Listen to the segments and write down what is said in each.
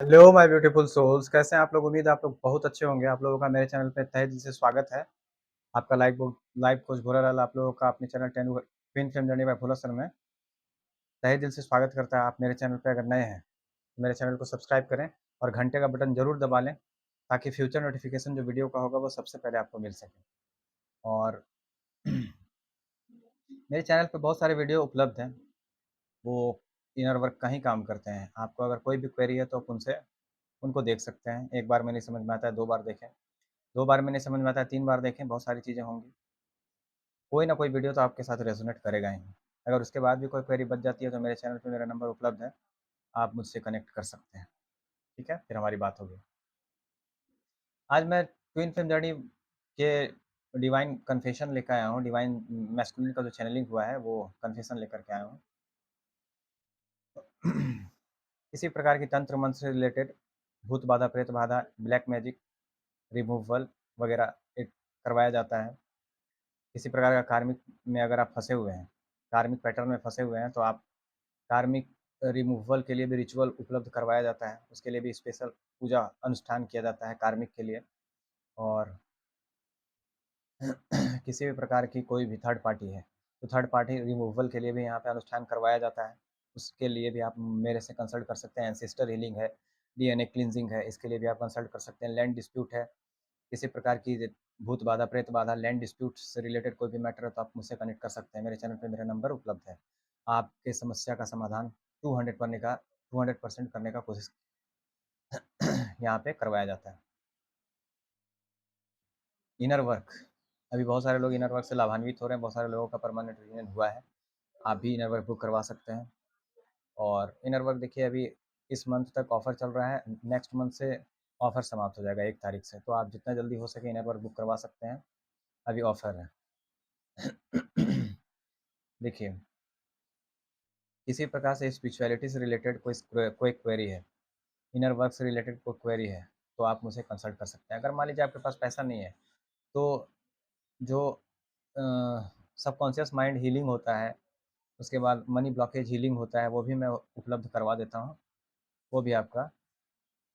Hello my beautiful souls, कैसे हैं आप लोग? उम्मीद है आप लोग बहुत अच्छे होंगे। आप लोगों का मेरे चैनल पे तहे दिल से स्वागत है। आपका लाइव कोच भूरालाल आप लोगों का अपने channel twin flame journey by Bhola sir में तहे दिल से स्वागत करता है। आप मेरे चैनल पे अगर नए हैं तो मेरे चैनल को सब्सक्राइब करें और घंटे का बटन ज़रूर दबा लें ताकि फ्यूचर नोटिफिकेशन जो वीडियो का होगा वो सबसे पहले आपको मिल सके। और मेरे चैनल पे बहुत सारे वीडियो उपलब्ध हैं, वो इनर वर्क का ही काम करते हैं। आपको अगर कोई भी क्वेरी है तो आप उनको देख सकते हैं। एक बार में नहीं समझ में आता है, 2 बार देखें। 2 बार में नहीं समझ में आता है, 3 बार देखें, बहुत सारी चीज़ें होंगी। कोई ना कोई वीडियो तो आपके साथ रेज़ोनेट करेगा ही। अगर उसके बाद भी कोई क्वेरी बच जाती है तो मेरे चैनल पे मेरा नंबर उपलब्ध है, आप मुझसे कनेक्ट कर सकते हैं, ठीक है? फिर हमारी बात होगी। आज मैं ट्विन फ्लेम जर्नी के डिवाइन कन्फेशन लेकर आया हूँ, डिवाइन मैस्कुलिन का जो चैनलिंग हुआ है वो कन्फेशन लेकर के आया हूँ। किसी प्रकार की तंत्र मंत्र से रिलेटेड भूत बाधा, प्रेत बाधा, ब्लैक मैजिक रिमूवल वगैरह एक करवाया जाता है। किसी प्रकार का कार्मिक में अगर आप फँसे हुए हैं, कार्मिक पैटर्न में फँसे हुए हैं, तो आप कार्मिक रिमूवल के लिए भी रिचुअल उपलब्ध करवाया जाता है। उसके लिए भी स्पेशल पूजा अनुष्ठान किया जाता है कार्मिक के लिए। और किसी भी प्रकार की कोई भी थर्ड पार्टी है, तो थर्ड पार्टी रिमूवल के लिए भी यहाँ पे अनुष्ठान करवाया जाता है। उसके लिए भी आप मेरे से कंसल्ट कर सकते हैं। एंसेस्टर हीलिंग है, डीएनए क्लींजिंग है, इसके लिए भी आप कंसल्ट कर सकते हैं। लैंड डिस्प्यूट है, किसी प्रकार की भूत बाधा, प्रेत बाधा, लैंड डिस्प्यूट से रिलेटेड कोई भी मैटर है तो आप मुझसे कनेक्ट कर सकते हैं। मेरे चैनल पे मेरा नंबर उपलब्ध है। आपके समस्या का समाधान 200% करने का कोशिश यहाँ पे करवाया जाता है। इनर वर्क, अभी बहुत सारे लोग इनर वर्क से लाभान्वित हो रहे हैं, बहुत सारे लोगों का परमानेंट यूनियन हुआ है। आप भी इनर वर्क बुक करवा सकते हैं। और इनर वर्क देखिए, अभी इस मंथ तक ऑफर चल रहा है, नेक्स्ट मंथ से ऑफर समाप्त हो जाएगा 1 तारीख से। तो आप जितना जल्दी हो सके इनर वर्क बुक करवा सकते हैं, अभी ऑफर है। देखिए, किसी प्रकार से स्पिरिचुअलिटी से रिलेटेड कोई क्वेरी है, इनर वर्क से रिलेटेड कोई क्वेरी है, तो आप मुझे कंसल्ट कर सकते हैं। अगर मान लीजिए आपके पास पैसा नहीं है, तो जो सबकॉन्शियस माइंड हीलिंग होता है, उसके बाद मनी ब्लॉकेज हीलिंग होता है, वो भी मैं उपलब्ध करवा देता हूँ। वो भी आपका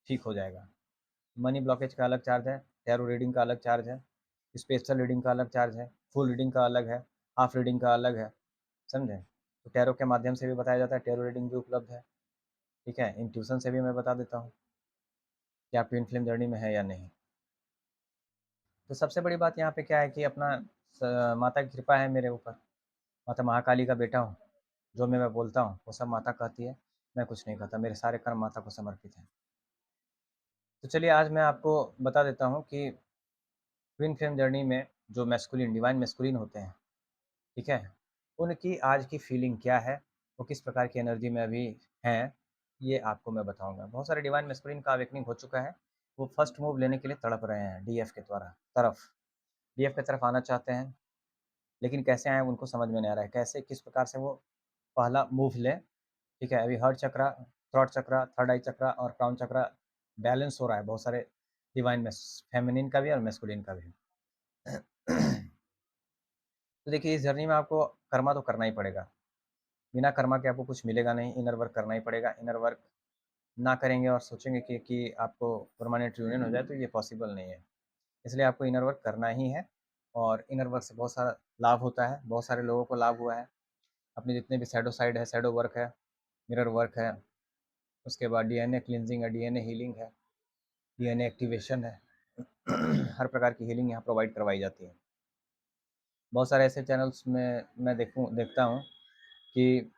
ठीक हो जाएगा। मनी ब्लॉकेज का अलग चार्ज है, टैरो रीडिंग का अलग चार्ज है, स्पेशल रीडिंग का अलग चार्ज है, फुल रीडिंग का अलग है, हाफ रीडिंग का अलग है, समझे? तो टैरो के माध्यम से भी बताया जाता है, टैरो रीडिंग भी उपलब्ध है, ठीक है? इंट्यूशन से भी मैं बता देता हूँ कि आप ट्विन फ्लेम जर्नी में है या नहीं। तो सबसे बड़ी बात यहाँ पे क्या है कि अपना माता की कृपा है मेरे ऊपर। माता महाकाली का बेटा हूँ, जो मैं बोलता हूँ वो सब माता कहती है, मैं कुछ नहीं कहता, मेरे सारे कर्म माता को समर्पित हैं। तो चलिए आज मैं आपको बता देता हूँ कि ट्विन फ्लेम जर्नी में जो मैस्कुलिन, डिवाइन मैस्कुलिन होते हैं, ठीक है? उनकी आज की फीलिंग क्या है, वो किस प्रकार की एनर्जी में अभी हैं, ये आपको मैं बताऊँगा। बहुत सारे डिवाइन मैस्कुलिन का अवेकनिंग हो चुका है, वो फर्स्ट मूव लेने के लिए तड़प रहे हैं डीएफ के डीएफ की तरफ आना चाहते हैं, लेकिन कैसे आएँ उनको समझ में नहीं आ रहा है। कैसे, किस प्रकार से वो पहला मूव लें, ठीक है? अभी हार्ट चक्रा, थ्रॉट चक्रा, थर्ड आई चक्रा और क्राउन चक्रा बैलेंस हो रहा है, बहुत सारे डिवाइन में फेमिनिन का भी और मैस्कुलिन का भी। तो देखिए, इस जर्नी में आपको कर्मा तो करना ही पड़ेगा। बिना कर्मा के आपको कुछ मिलेगा नहीं, इनर वर्क करना ही पड़ेगा। इनर वर्क ना करेंगे और सोचेंगे कि आपको परमानेंट यूनियन हो जाए, तो ये पॉसिबल नहीं है। इसलिए आपको इनर वर्क करना ही है। और इनर वर्क से बहुत सारा लाभ होता है, बहुत सारे लोगों को लाभ हुआ है। अपने जितने भी शैडो साइड है, शैडो वर्क है, मिरर वर्क है, उसके बाद डीएनए क्लींजिंग है, डीएनए हीलिंग है, डीएनए एक्टिवेशन है। हर प्रकार की हीलिंग यहाँ प्रोवाइड करवाई जाती है। बहुत सारे ऐसे चैनल्स में मैं देखता हूँ कि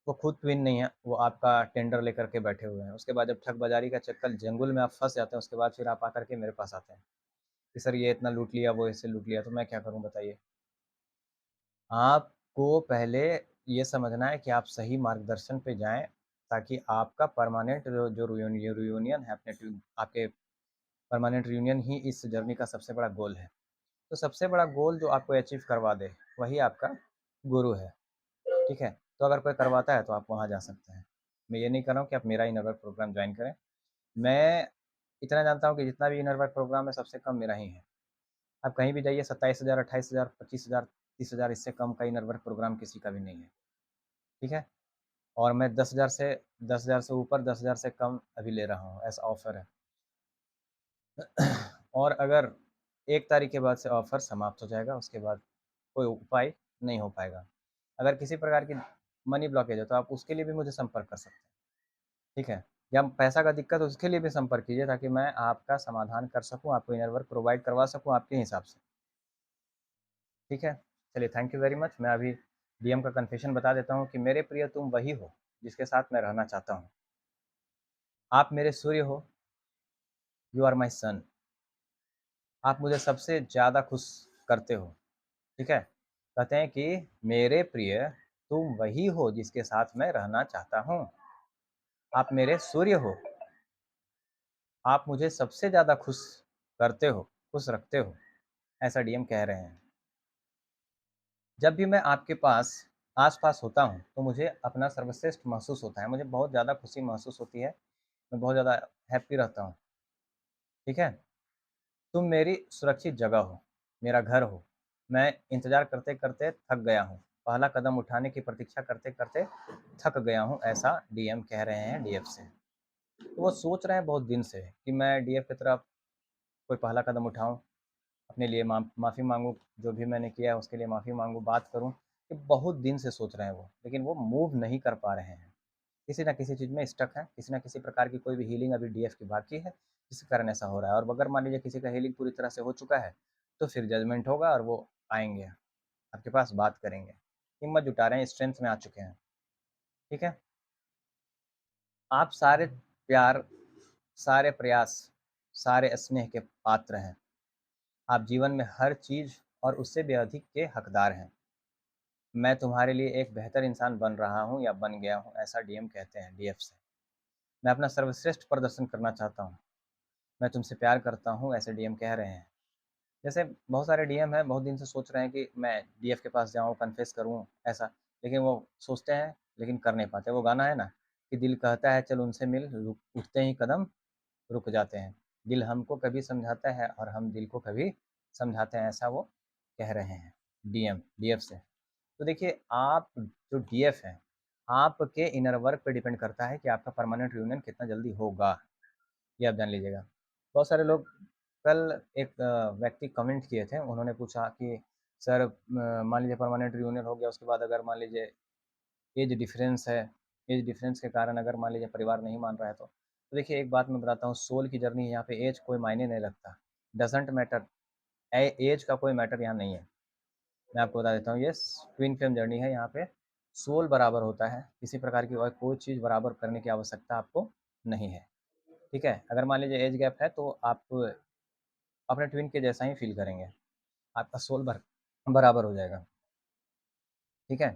वो खुद ट्विन नहीं है, वो आपका टेंडर लेकर के बैठे हुए हैं। उसके बाद जब ठग बाजारी का चक्कर जंगल में आप फंस जाते हैं, उसके बाद फिर आप आकर के मेरे पास आते हैं कि सर ये इतना लूट लिया, वो इससे लूट लिया। तो मैं क्या करूं बताइए? आपको पहले ये समझना है कि आप सही मार्गदर्शन पे जाएं, ताकि आपका परमानेंट जो रियूनियन है आपके परमानेंट रियूनियन ही इस जर्नी का सबसे बड़ा गोल है। तो सबसे बड़ा गोल जो आपको अचीव करवा दे, वही आपका गुरु है, ठीक है? तो अगर कोई करवाता है तो आप वहाँ जा सकते हैं। मैं ये नहीं कर रहा हूँ कि आप मेरा इनर वर्क प्रोग्राम ज्वाइन करें। मैं इतना जानता हूँ कि जितना भी इनर वर्क प्रोग्राम है सबसे कम मेरा ही है। आप कहीं भी जाइए, 27,000, 28,000, 25,000, 30,000, इससे कम का इनर वर्क प्रोग्राम किसी का भी नहीं है, ठीक है? और मैं 10,000 से ऊपर 10,000 से कम अभी ले रहा हूँ, ऐसा ऑफ़र है। और अगर 1 तारीख के बाद से ऑफ़र समाप्त हो जाएगा, उसके बाद कोई उपाय नहीं हो पाएगा। अगर किसी प्रकार की मनी ब्लॉकेज है तो आप उसके लिए भी मुझे संपर्क कर सकते हैं, ठीक है? या पैसा का दिक्कत है उसके लिए भी संपर्क कीजिए, ताकि मैं आपका समाधान कर सकूँ, आपको इनर वर्क प्रोवाइड करवा सकूँ आपके हिसाब से, ठीक है? चलिए, थैंक यू वेरी मच। मैं अभी डीएम का कन्फेशन बता देता हूँ कि मेरे प्रिय तुम वही हो, जिसके साथ मैं रहना चाहता हूँ। आप मेरे सूर्य हो, यू आर माई सन। आप मुझे सबसे ज़्यादा खुश करते हो, ठीक है? कहते हैं कि मेरे प्रिय तुम वही हो जिसके साथ मैं रहना चाहता हूँ। आप मेरे सूर्य हो, आप मुझे सबसे ज़्यादा खुश करते हो, खुश रखते हो, ऐसा डीएम कह रहे हैं। जब भी मैं आपके आस-पास होता हूँ, तो मुझे अपना सर्वश्रेष्ठ महसूस होता है, मुझे बहुत ज़्यादा खुशी महसूस होती है, मैं बहुत ज़्यादा हैप्पी रहता हूँ, ठीक है? तुम मेरी सुरक्षित जगह हो, मेरा घर हो। मैं इंतज़ार करते-करते थक गया हूँ, पहला कदम उठाने की प्रतीक्षा करते-करते थक गया हूँ, ऐसा डीएम कह रहे हैं डीएफ से। तो वो सोच रहे हैं बहुत दिन से कि मैं डीएफ की तरफ कोई पहला कदम उठाऊँ, अपने लिए माफ़ी माँगूँ, जो भी मैंने किया है उसके लिए माफ़ी माँगूँ, बात करूँ। ये बहुत दिन से सोच रहे हैं वो, लेकिन वो मूव नहीं कर पा रहे हैं। किसी न किसी चीज़ में स्टक हैं, किसी न किसी प्रकार की कोई भी हीलिंग अभी डीएफ की बाकी है, जिसके कारण ऐसा हो रहा है। और अगर मान लीजिए किसी का हीलिंग पूरी तरह से हो चुका है, तो फिर जजमेंट होगा और वो आएँगे, आपके पास बात करेंगे। हिम्मत जुटा रहे हैं, स्ट्रेंथ में आ चुके हैं, ठीक है? आप सारे प्यार, सारे प्रयास, सारे स्नेह के पात्र हैं। आप जीवन में हर चीज़ और उससे भी अधिक के हकदार हैं। मैं तुम्हारे लिए एक बेहतर इंसान बन रहा हूँ या बन गया हूँ, ऐसा डीएम कहते हैं डीएफ से। मैं अपना सर्वश्रेष्ठ प्रदर्शन करना चाहता हूँ। मैं तुमसे प्यार करता हूँ, ऐसे डीएम कह रहे हैं। जैसे बहुत सारे डीएम हैं, बहुत दिन से सोच रहे हैं कि मैं डीएफ के पास जाऊँ, कन्फेस करूँ, ऐसा। लेकिन वो सोचते हैं, लेकिन कर नहीं पाते। वो गाना है ना कि दिल कहता है चल उनसे मिल, उठते ही कदम रुक जाते हैं। दिल हमको कभी समझाता है और हम दिल को कभी समझाते हैं, ऐसा वो कह रहे हैं डीएम, डीएफ से। तो देखिए, आप जो डीएफ हैं, आपके इनर वर्क पे डिपेंड करता है कि आपका परमानेंट रियूनियन कितना जल्दी होगा, ये आप जान लीजिएगा। बहुत सारे लोग, कल एक व्यक्ति कमेंट किए थे, उन्होंने पूछा कि सर, मान लीजिए परमानेंट रियूनियन हो गया, उसके बाद अगर मान लीजिए एज डिफरेंस है, एज डिफरेंस के कारण अगर मान लीजिए परिवार नहीं मान रहा है तो देखिए, एक बात मैं बताता हूँ, सोल की जर्नी यहाँ पे एज कोई मायने नहीं रखता, डजेंट मैटर। एज का कोई मैटर यहाँ नहीं है। मैं आपको बता देता हूँ, ये ट्विन फ्लेम जर्नी है, यहाँ पे सोल बराबर होता है, किसी प्रकार की और कोई चीज़ बराबर करने की आवश्यकता आपको नहीं है, ठीक है? अगर मान लीजिए एज गैप है तो आप अपने ट्विन के जैसा ही फील करेंगे, आपका सोल बराबर हो जाएगा, ठीक है?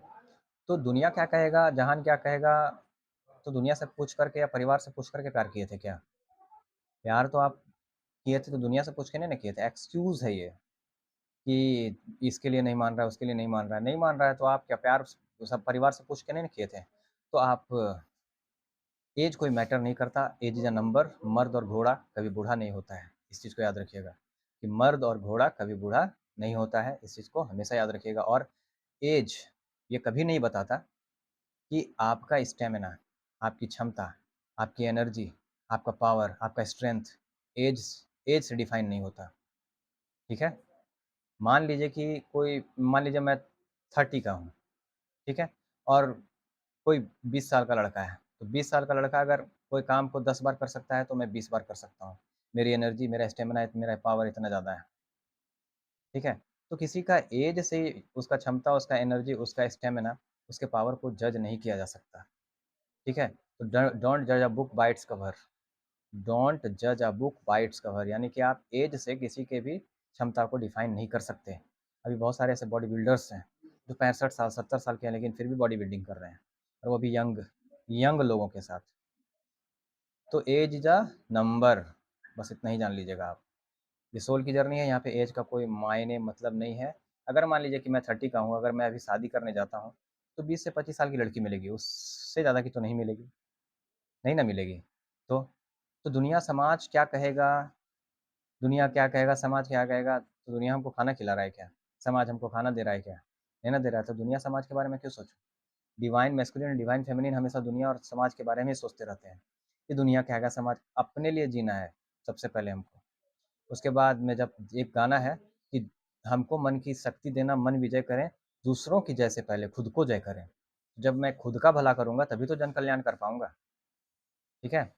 तो दुनिया क्या कहेगा, जहान क्या कहेगा, तो दुनिया से पूछ करके या परिवार से पूछ करके प्यार किए थे क्या? प्यार तो आप किए थे तो दुनिया से पूछ के नहीं ना किए थे, एक्सक्यूज़ है ये कि इसके लिए नहीं मान रहा है, उसके लिए नहीं मान रहा है। नहीं मान रहा है तो आप क्या प्यार सब परिवार से पूछ के नहीं ना किए थे? तो आप, एज कोई मैटर नहीं करता, एज इज़ अ नंबर। मर्द और घोड़ा कभी बूढ़ा नहीं होता है, इस चीज़ को याद रखिएगा कि मर्द और घोड़ा कभी बूढ़ा नहीं होता है, इस चीज़ को हमेशा याद रखिएगा। और एज ये कभी नहीं बताता कि आपका स्टैमिना, आपकी क्षमता, आपकी एनर्जी, आपका पावर, आपका स्ट्रेंथ एज एज से डिफाइन नहीं होता, ठीक है? मान लीजिए मैं 30 का हूँ, ठीक है? और कोई 20 साल का लड़का है, तो 20 साल का लड़का अगर कोई काम को 10 बार कर सकता है, तो मैं 20 बार कर सकता हूँ। मेरी एनर्जी, मेरा स्टैमिना, मेरा पावर इतना ज़्यादा है, ठीक है? तो किसी का एज से उसका क्षमता, उसका एनर्जी, उसका स्टैमिना, उसके पावर को जज नहीं किया जा सकता, ठीक है? तो डोंट जज a book by its cover. Don't जज a book by its cover, यानी कि आप एज से किसी के भी क्षमता को डिफाइन नहीं कर सकते। अभी बहुत सारे ऐसे बॉडी बिल्डर्स हैं जो 65 साल 70 साल के हैं, लेकिन फिर भी बॉडी बिल्डिंग कर रहे हैं, और वो भी यंग यंग लोगों के साथ। तो एज इज अ नंबर, बस इतना ही जान लीजिएगा आप। ये सोल की जर्नी है, यहाँ पे एज का कोई मायने मतलब नहीं है। अगर मान लीजिए कि मैं 30 का हूँ, अगर मैं अभी शादी करने जाता हूँ, तो 20 से 25 साल की लड़की मिलेगी, उससे ज़्यादा की तो नहीं मिलेगी, नहीं ना मिलेगी। तो तो दुनिया समाज क्या कहेगा, दुनिया क्या कहेगा, समाज क्या कहेगा? तो दुनिया हमको खाना खिला रहा है क्या? समाज हमको खाना दे रहा है क्या? नहीं ना दे रहा है, तो दुनिया समाज के बारे में क्यों सोचूँ? डिवाइन मैस्कुलिन, डिवाइन फेमिनिन हमेशा दुनिया और समाज के बारे में ही सोचते रहते हैं कि दुनिया क्या है, समाज अपने लिए जीना है सबसे पहले हमको। उसके बाद में जब एक गाना है कि हमको मन की शक्ति देना, मन विजय करें, दूसरों की जय से पहले खुद को जय करें। जब मैं खुद का भला करूँगा तभी तो जन कल्याण कर पाऊँगा, ठीक है?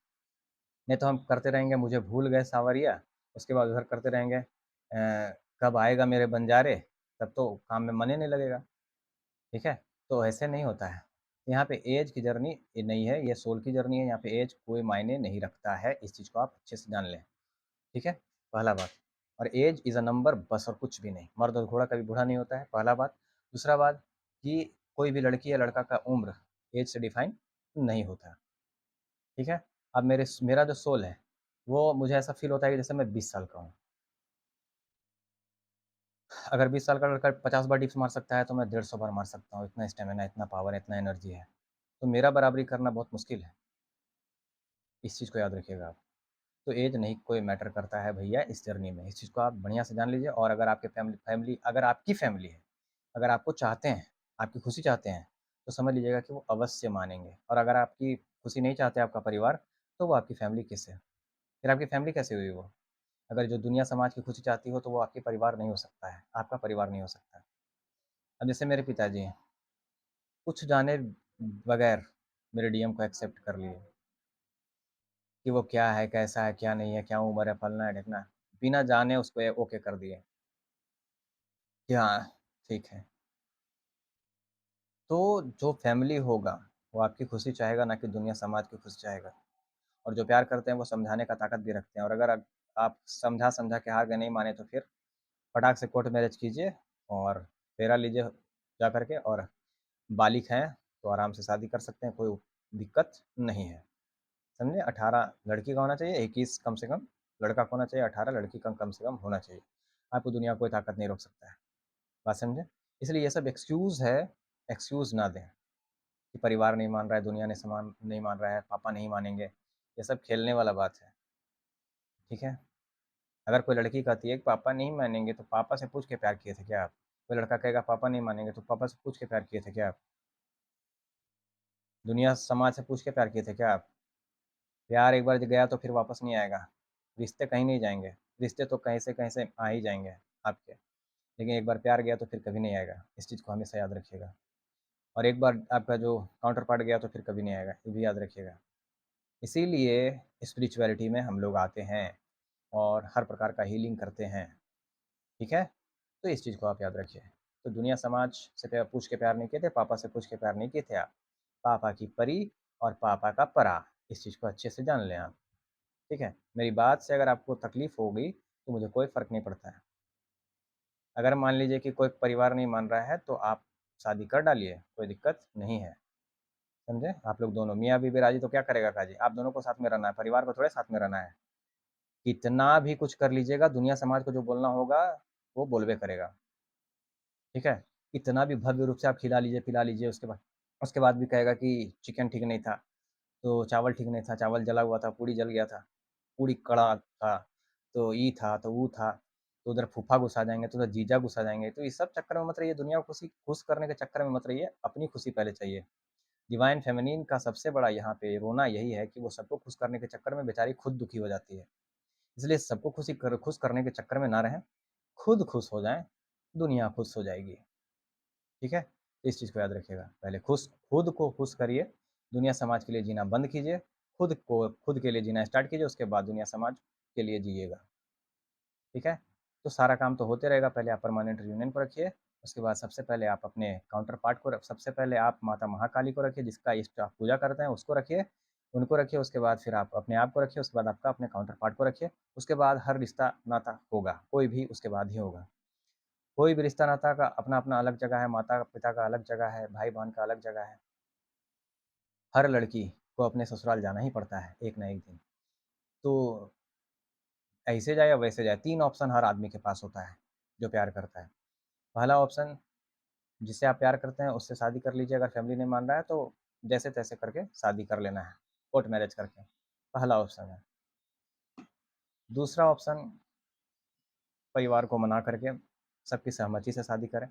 नहीं तो हम करते रहेंगे मुझे भूल गए सावरिया, उसके बाद उधर करते रहेंगे कब आएगा मेरे बंजारे, तब तो काम में मन ही नहीं लगेगा, ठीक है? तो ऐसे नहीं होता है। यहाँ पे ऐज की जर्नी ये नहीं है, ये सोल की जर्नी है, यहाँ पे ऐज कोई मायने नहीं रखता है, इस चीज़ को आप अच्छे से जान लें, ठीक है? पहला बात। और ऐज इज़ अ नंबर बस और कुछ भी नहीं। मर्द और घोड़ा कभी बूढ़ा नहीं होता है, पहला बात। दूसरा बात कि कोई भी लड़की या लड़का का उम्र ऐज से डिफाइन नहीं होता, ठीक है? अब मेरा जो सोल है, वो मुझे ऐसा फ़ील होता है कि जैसे मैं 20 साल का हूँ। अगर 20 साल का लड़का 50 बार डिप्स मार सकता है, तो मैं 150 बार मार सकता हूँ। इतना स्टैमिना, इतना पावर, इतना एनर्जी है। तो मेरा बराबरी करना बहुत मुश्किल है। इस चीज़ को याद रखिएगा आप। तो ऐज नहीं कोई मैटर करता है भैया इस जर्नी में। इस चीज़ को आप बढ़िया से जान लीजिए। और अगर आपके फैमिली अगर आपकी फैमिली है, अगर आपको चाहते हैं, आपकी खुशी चाहते हैं, तो समझ लीजिएगा कि वो अवश्य मानेंगे। और अगर आपकी खुशी नहीं चाहते आपका परिवार, तो वो आपकी फैमिली किससे है? फिर आपकी फैमिली कैसे हुई वो? अगर जो दुनिया समाज की खुशी चाहती हो, तो वो आपके परिवार नहीं हो सकता है, आपका परिवार नहीं हो सकता है। अब जैसे मेरे पिताजी हैं, कुछ जाने बगैर मेरे डीएम को एक्सेप्ट कर लिए कि वो क्या है, कैसा है, क्या नहीं है, क्या उम्र है, फलना है, ढिकना है। बिना जाने उसको ओके कर दिए कि हाँ, ठीक है। तो जो फैमिली होगा, वो आपकी खुशी चाहेगा, ना कि दुनिया समाज की खुशी चाहेगा। और जो प्यार करते हैं, वो समझाने का ताकत भी रखते हैं। और अगर आप समझा-समझा के हार गए, नहीं माने, तो फिर फटाक से कोर्ट मैरेज कीजिए और फेरा लीजिए जा कर के। और बालिग हैं, तो आराम से शादी कर सकते हैं, कोई दिक्कत नहीं है। समझे? 18 लड़की का होना चाहिए, 21 कम से कम लड़का का होना चाहिए, 18 लड़की का कम से कम होना चाहिए। आपको दुनिया का कोई ताकत नहीं रोक सकता है। बात समझे? इसलिए ये सब एक्सक्यूज़ है, एक्सक्यूज़ ना दें कि परिवार नहीं मान रहा है, दुनिया ने समान नहीं मान रहा है, पापा नहीं मानेंगे। ये सब खेलने वाला बात है, ठीक है? अगर कोई लड़की कहती है कि पापा नहीं मानेंगे, तो पापा से पूछ के प्यार किए थे क्या आप? कोई लड़का कहेगा पापा नहीं मानेंगे, तो पापा से पूछ के प्यार किए थे क्या आप? दुनिया समाज से पूछ के प्यार किए थे क्या आप? प्यार एक बार गया तो फिर वापस नहीं आएगा। रिश्ते कहीं नहीं जाएँगे, रिश्ते तो कहीं से आ ही जाएँगे आपके। लेकिन एक बार प्यार गया तो फिर कभी नहीं आएगा, इस चीज़ को हमेशा याद रखिएगा। और एक बार आपका जो काउंटर पार्ट गया तो फिर कभी नहीं आएगा, ये भी याद रखिएगा। इसीलिए स्पिरिचुअलिटी में हम लोग आते हैं और हर प्रकार का हीलिंग करते हैं, ठीक है? तो इस चीज़ को आप याद रखिए। तो दुनिया समाज से पूछ के प्यार नहीं किए थे, पापा से पूछ के प्यार नहीं किए थे आप। पापा की परी और पापा का परा, इस चीज़ को अच्छे से जान लें आप, ठीक है? मेरी बात से अगर आपको तकलीफ़ होगी, तो मुझे कोई फ़र्क नहीं पड़ता है। अगर मान लीजिए कि कोई परिवार नहीं मान रहा है, तो आप शादी कर डालिए, कोई दिक्कत नहीं है, समझे? आप लोग दोनों मियाँ-बीवी राज़ी तो क्या करेगा काज़ी? आप दोनों को साथ में रहना है, परिवार को थोड़े साथ में रहना है। कितना भी कुछ कर लीजिएगा, दुनिया समाज को जो बोलना होगा, वो बोलबे करेगा, ठीक है? इतना भी भव्य रूप से आप खिला लीजिए, पिला लीजिए, उसके बाद भी कहेगा कि चिकन ठीक नहीं था, तो चावल ठीक नहीं था, चावल जला हुआ था, पूड़ी जल गया था, पूड़ी कड़ा था, तो ये था, तो वो था, तो उधर फूफा गुस्सा जाएँगे, तो उधर जीजा गुस्सा जाएँगे। तो इस सब चक्कर में मत रहिए, दुनिया को खुश करने के चक्कर में मत रहिए, अपनी खुशी पहले चाहिए। डिवाइन फेमिनिन का सबसे बड़ा यहाँ पे रोना यही है कि वो सबको खुश करने के चक्कर में बेचारी खुद दुखी हो जाती है। इसलिए सबको खुश करने के चक्कर में ना रहें, खुद खुश हो जाएँ, दुनिया खुश हो जाएगी। ठीक है? तो इस चीज़ को याद रखिएगा। पहले खुद को खुश करिए, दुनिया समाज के लिए जीना बंद कीजिए, खुद के लिए जीना स्टार्ट कीजिए, उसके बाद दुनिया समाज के लिए जिइएगा। ठीक है? तो सारा काम तो होते रहेगा, पहले आप परमानेंट रियूनियन को रखिए, उसके बाद सबसे पहले आप अपने काउंटर पार्ट को सबसे पहले आप माता महाकाली को रखिए, जिसका इष्ट आप पूजा करते हैं, उसको रखिए, उनको रखिए, उसके बाद फिर आप अपने आप को रखिए, उसके बाद आपका अपने काउंटर पार्ट को रखिए, उसके बाद हर रिश्ता नाता होगा, कोई भी उसके बाद ही होगा। कोई भी रिश्ता नाता का अपना-अपना अलग जगह है, माता-पिता का अलग जगह है, भाई-बहन का अलग जगह है। हर लड़की को अपने ससुराल जाना ही पड़ता है, एक ना एक दिन। तो ऐसे जाए या वैसे जाए, 3 ऑप्शन हर आदमी के पास होता है, जो प्यार करता है। पहला ऑप्शन जिससे आप प्यार करते हैं, उससे शादी कर लीजिए, अगर फैमिली नहीं मान रहा है तो जैसे-तैसे करके शादी कर लेना है, कोर्ट मैरेज करके, पहला ऑप्शन है। दूसरा ऑप्शन परिवार को मना करके सबकी सहमति से शादी करें।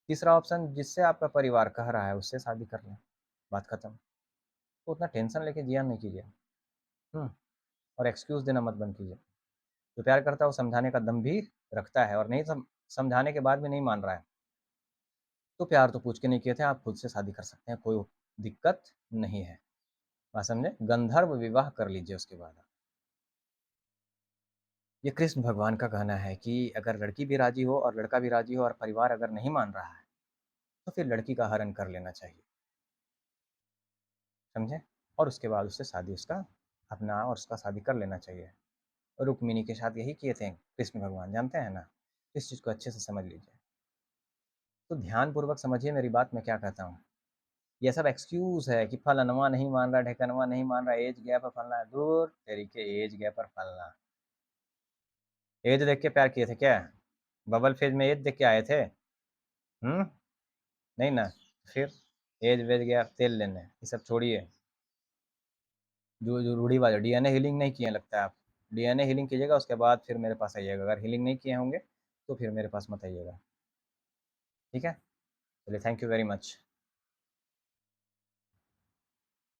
तीसरा ऑप्शन, जिससे आपका परिवार कह रहा है उससे शादी कर लें, बात खत्म। तो उतना टेंशन लेके जिया नहीं कीजिए। और एक्सक्यूज़ देना मत बंद कीजिए। जो प्यार करता है वो समझाने का दम भी रखता है, और नहीं समझाने के बाद भी नहीं मान रहा है, तो प्यार तो पूछ के नहीं किए थे, आप खुद से शादी कर सकते हैं, कोई दिक्कत नहीं है। बात समझे? गंधर्व विवाह कर लीजिए उसके बाद आप। ये कृष्ण भगवान का कहना है कि अगर लड़की भी राजी हो और लड़का भी राजी हो और परिवार अगर नहीं मान रहा है, तो फिर लड़की का हरण कर लेना चाहिए। समझे? और उसके बाद उससे शादी उसका अपना और उसका शादी कर लेना चाहिए। रुक्मिणी के साथ यही किए थे कृष्ण भगवान, जानते हैं ना? इस चीज़ को अच्छे से समझ लीजिए। तो ध्यानपूर्वक समझिए मेरी बात, मैं क्या कहता हूँ। ये सब एक्सक्यूज़ है कि फलानवा नहीं मान रहा, ढेकनवा नहीं मान रहा, एज गैप है, फलना है। दूर तेरी के एज गैप और फलना। एज देख के प्यार किए थे क्या? बबल फेज में एज देख के आए थे? नहीं ना? फिर एज वेज गया तेल लेने, ये सब छोड़िए। जो रूढ़ीवादी डीएनए हीलिंग नहीं किए लगता है आप। डीएनए हीलिंग कीजिएगा, उसके बाद फिर मेरे पास आइएगा। अगर हीलिंग नहीं किए होंगे तो फिर मेरे पास मत आइएगा। ठीक है? चलिए, थैंक यू वेरी मच।